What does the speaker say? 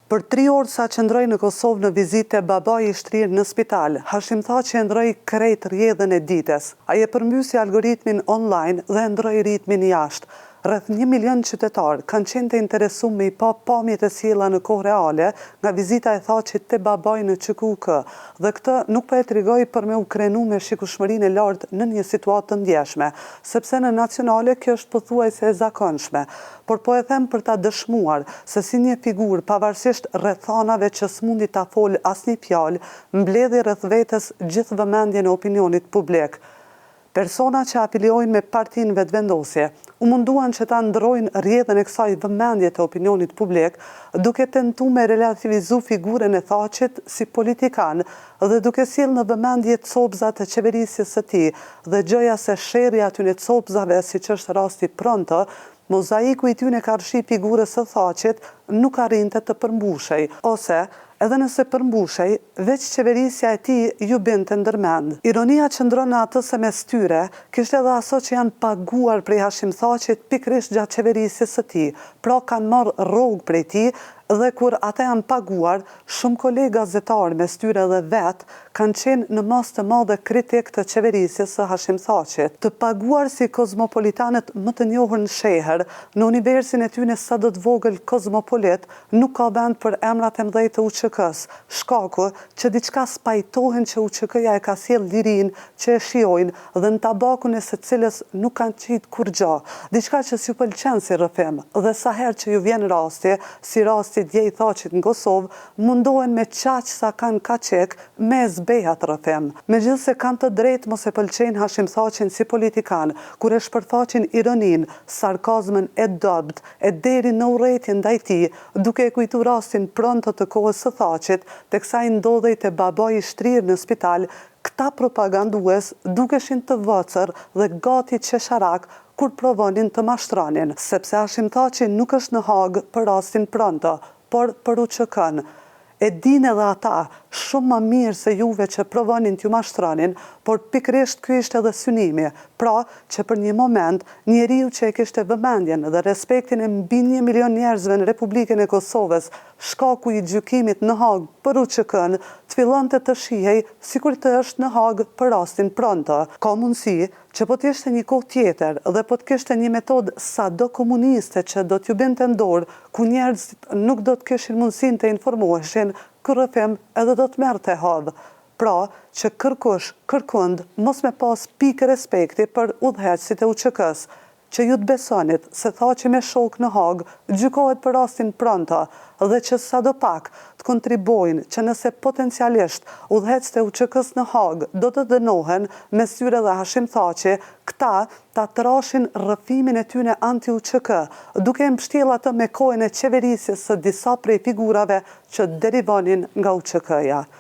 Për 3 orë sa qëndroi në Kosovë në vizitë babai i shtrirë në spital, Hashim Thaçi e ndroi krejt rrjedhën e ditës. Ai e përmbysi algoritmin online dhe e ndroi ritmin jashtë. Rreth 1 milion qytetarë kanë qenë të interesuar me i pa pamjet e sjella në kohë reale nga vizita e Thaçit te babai në QKK, dhe këtë nuk po e tregoi për me u krenu me shikueshmërinë e lartë në një situatë të ndjeshme, sepse në nacionale kjo është pothuajse e zakonshme, por po e them për ta dëshmuar se si një figurë pavarësisht rrethanave që s'mundi ta folë asnjë fjalë, mbledhi rreth vetes gjithë vëmendjen e opinionit publik. Persona që afiliojnë me partinë vetëvendosje u munduan që ta ndrojnë rrjedhën e kësaj vëmendje të opinionit publik, duke tentuar me relativizu figurën e Thaçit si politikan dhe duke sjellë në vëmendje copëzat të qeverisjes së tij, dhe gjëja se sherrri atyne copëzave, siç është rasti Pronto, mozaiku i tyne karshi figurës së Thaçit nuk arrinte të përmbushej, ose edhe nëse përmbushej, veç qeverisja e tij ju binte ndërmend. Ironia qëndron në atë se mes tyre kishte edhe aso që janë paguar prej Hashim Thaçit pikërisht gjatë qeverisjes së tij, pra kanë marrë rrogë prej tij, dhe kur ata janë paguar, shumë kolegë gazetarë mes tyre dhe vetë kanë qenë në mas të madhe kritik të qeverisjes së Hashim Thaçit. Të paguar si kozmopolitanët më të njohur në sheher, në universin e tyne sa do të vogël kozmopolit, nuk ka vend për emrat e mëdhej të UÇK-s, shkaku që diçka spajtohen që UÇK-ja e ka sjell lirinë që e shijojnë dhe në tabakun e së cilës nuk kanë qitë kur gjë, diçka që s'ju pëlqen si rrëfim, dhe sa herë që ju vjen rasti, si rasti djej Thaçit në Kosovë, mundohen me qaq sa kanë kaqek me zbehat rrëfim. Megjithse kanë të drejtë mos e pëlqejnë Hashim Thaçin si politikan, kur e shpërfaqin ironinë, sarkazmën e dobët, e deri në urrëtitjen ndaj tij, duke e kujtuar rastin Pronto të kohës së Thaçit, teksa ai ndodhej te babai i shtrirë në spital, këta propagandues dukeshin të vëcër dhe gati qesharak kur provonin të mashtronin, sepse Hashim Thaçi nuk është në Hagë për rastin Pronto, por për UÇK-n. E dinë edhe ata shumë më mirë se juve që provonin t'ju mashtronin, por pikërisht ky ishte edhe synimi, pra që për një moment njeriu që e kishte vëmendjen dhe respektin e mbi 1 milion njerëzve në Republikën e Kosovës, shkaku i gjykimit në Hagë për UÇK-n, të fillonte të shihej sikur të është në Hagë për rastin Pronto. Ka mundësi që po t'ishte një kohë tjetër dhe po t'kishte një metodë sado komuniste që do t'ju binte dorë, ku njerëzit nuk do t'kishin mundësinë të informoheshin, ky rrëfim edhe do të merrte hadh. Pra, që kërkush kërkund mos me pas pikë respekti për udhëheqësit e UÇK-s, që ju të besonit se Thaçi me shok në Hagë gjykohet për rastin Pronto, dhe që sadopak të kontribojnë që nëse potencialisht udhëheqësit e UÇK-s në Hagë do të dënohen me syre dhe Hashim Thaçi, këta ta trashin rrëfimin e tyne anti-UÇK, duke e mbështjellë atë me kohën e qeverisjes së disa prej figurave që derivonin nga UÇK-ja.